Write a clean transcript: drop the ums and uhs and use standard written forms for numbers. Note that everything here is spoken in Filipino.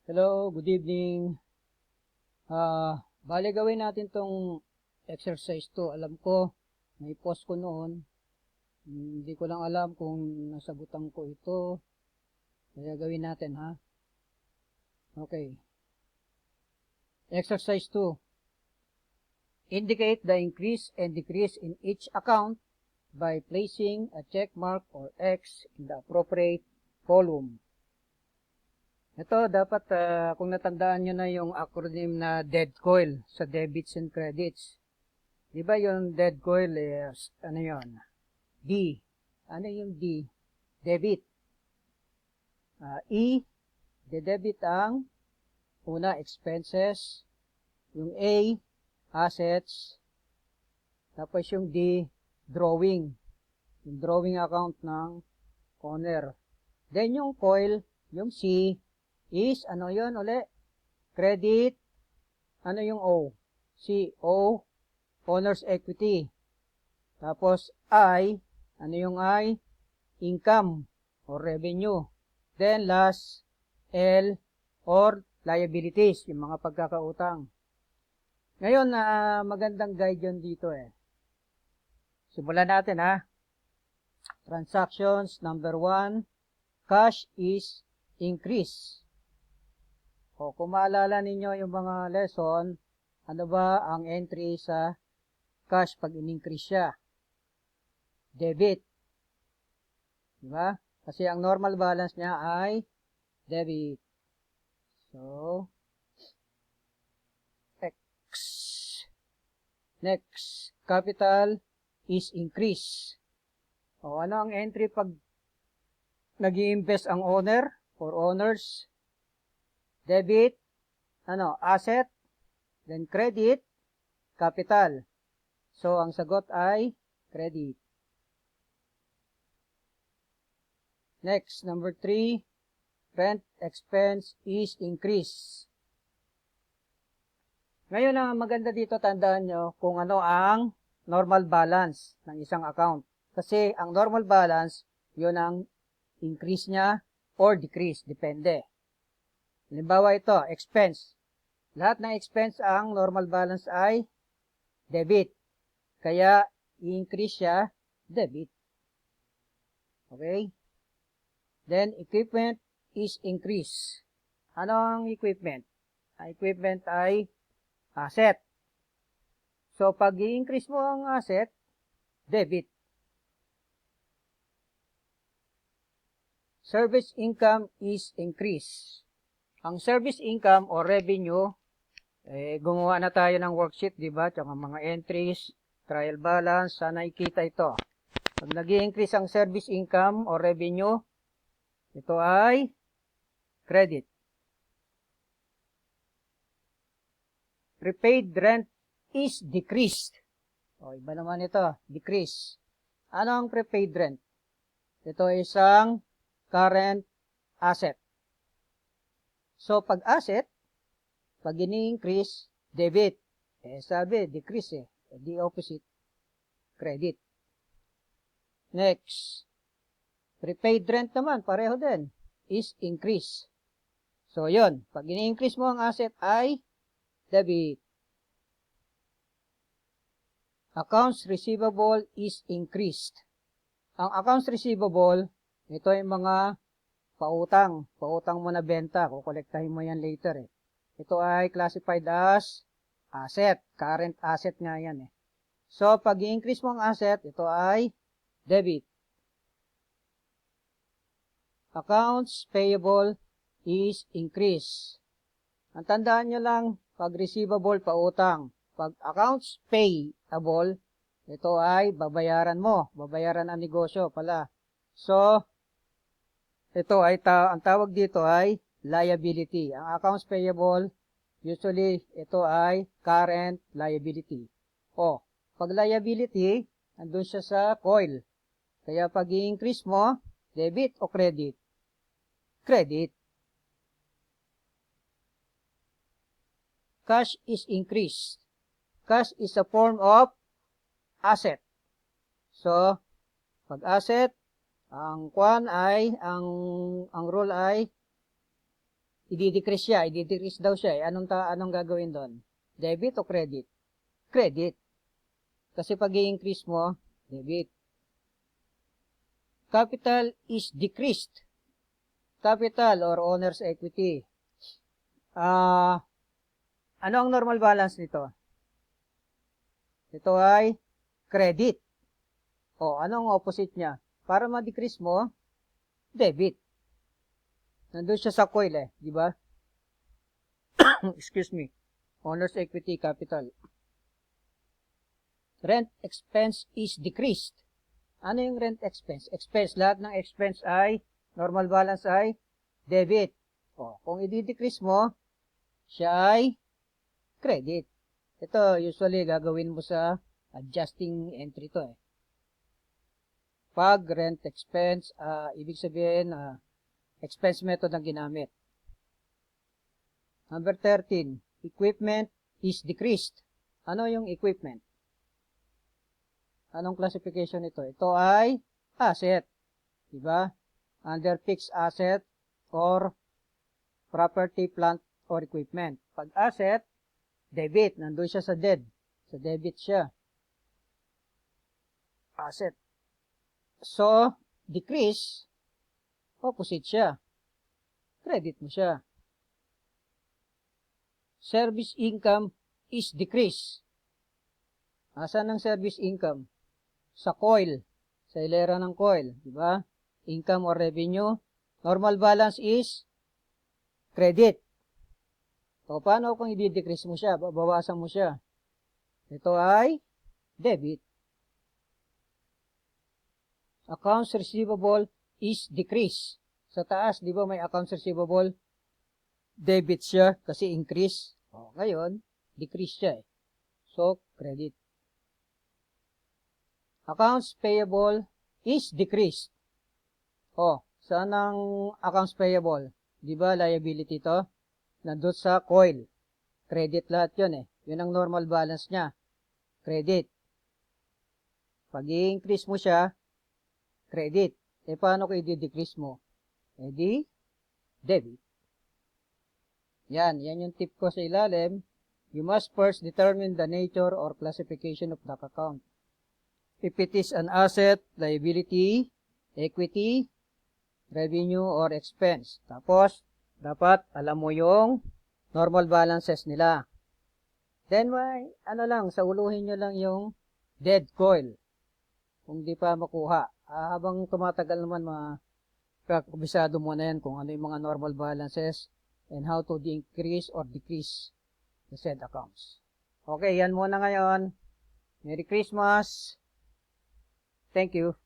Hello, good evening. Bale gawin natin tong exercise to. Alam ko, may post ko noon. Hindi ko lang alam kung nasagutan ko ito. Kaya gawin natin, ha? Okay. Exercise 2. Indicate the increase and decrease in each account by placing a check mark or X in the appropriate column. Ito, dapat kung natandaan nyo na yung acronym na DEDCOIL sa debits and credits. Di ba yung DEDCOIL is, ano yun? D. Ano yung D? Debit. E, de-debit ang una, expenses. Yung A, assets. Tapos yung D, drawing. Yung drawing account ng owner. Then yung COIL, yung C, is, ano yun uli? Credit. Ano yung O? C, O, owner's equity. Tapos I, ano yung I? Income or revenue. Then last, L, or liabilities, yung mga pagkakautang. Ngayon, magandang guide yun dito eh. Simulan natin ha. Transactions, number 1, cash is increase. O kung maalala ninyo yung mga lesson, ano ba ang entry sa cash pag in-increase siya? Debit. Diba? Kasi ang normal balance niya ay debit. So, X. Next, capital is increase. O ano ang entry pag nag-i-invest ang owner or owners? Debit, ano, asset, then credit, capital. So, ang sagot ay credit. Next, number 3, rent expense is increase. Ngayon, ang maganda dito, tandaan nyo kung ano ang normal balance ng isang account. Kasi ang normal balance, yun ang increase niya or decrease, depende. Halimbawa ito, expense. Lahat ng expense ang normal balance ay debit. Kaya, i-increase siya, debit. Okay? Then, equipment is increase. Ano ang equipment? Ang equipment ay asset. So, pag i-increase mo ang asset, debit. Service income is increase. Ang service income o revenue, gumawa na tayo ng worksheet, di ba? Tsaka mga entries, trial balance, sana ikita ito. Pag nag-i-increase ang service income o revenue, ito ay credit. Prepaid rent is decreased. O, iba naman ito, decrease. Ano ang prepaid rent? Ito ay isang current asset. So, pag asset, pag ini-increase, debit. Sabi, decrease the opposite, credit. Next, prepaid rent naman, pareho din, is increase. So, yun. Pag ini-increase mo ang asset ay debit. Accounts receivable is increased. Ang accounts receivable, ito ay mga pautang. Pautang mo na benta. Kukolektahin mo yan later eh. Ito ay classified as asset. Current asset nga yan eh. So, pag i-increase mo ang asset, ito ay debit. Accounts payable is increase. Ang tandaan nyo lang, pag receivable, pautang. Pag accounts payable, ito ay babayaran mo. Babayaran ang negosyo pala. So, ito ay ang tawag dito ay liability. Ang accounts payable, usually, ito ay current liability. O, pag liability, andun siya sa COIL. Kaya pag i-increase mo, debit o credit? Credit. Cash is increased. Cash is a form of asset. So, pag asset, ang rule ay i-decrease siya, i-decrease daw siya. Anong gagawin doon? Debit o credit? Credit. Kasi pag i-increase mo, debit. Capital is decreased. Capital or owner's equity. Ano ang normal balance nito? Ito ay credit. O, anong opposite niya? Para ma-decrease mo, debit. Nandun siya sa coil di ba? Excuse me. Owner's equity, capital. Rent expense is decreased. Ano yung rent expense? Expense, lahat ng expense ay, normal balance ay, debit. O, kung i-decrease mo, siya ay credit. Ito, usually, gagawin mo sa adjusting entry to Pag rent expense, ibig sabihin, expense method ang ginamit. Number 13, equipment is decreased. Ano yung equipment? Anong classification ito? Ito ay asset. Diba? Under fixed asset or property, plant, or equipment. Pag asset, debit. Nandun siya sa dead. Sa debit siya. Asset. So, decrease, opposite siya. Credit mo siya. Service income is decrease. Asan ang service income? Sa coil. Sa hilera ng coil. Diba? Income or revenue. Normal balance is credit. So, paano kung i-decrease mo siya? Babawasan mo siya. Ito ay debit. Accounts receivable is decrease. Sa taas, di ba may accounts receivable? Debit siya kasi increase. O, ngayon, decrease siya So, credit. Accounts payable is decreased. O, saan ang accounts payable? Di ba liability to? Nandun sa coil. Credit lahat yun Yun ang normal balance niya. Credit. Pag i-increase mo siya, credit. Paano ko i-decrease mo? Di, debit. Yan yung tip ko sa ilalim. You must first determine the nature or classification of the account. If it is an asset, liability, equity, revenue, or expense. Tapos, dapat alam mo yung normal balances nila. Then, sauluhin nyo lang yung dead coil. Kung di pa makuha. Habang tumatagal naman, kabisado mo na yan kung ano yung mga normal balances and how to increase or decrease the said accounts. Okay, yan muna ngayon. Merry Christmas. Thank you.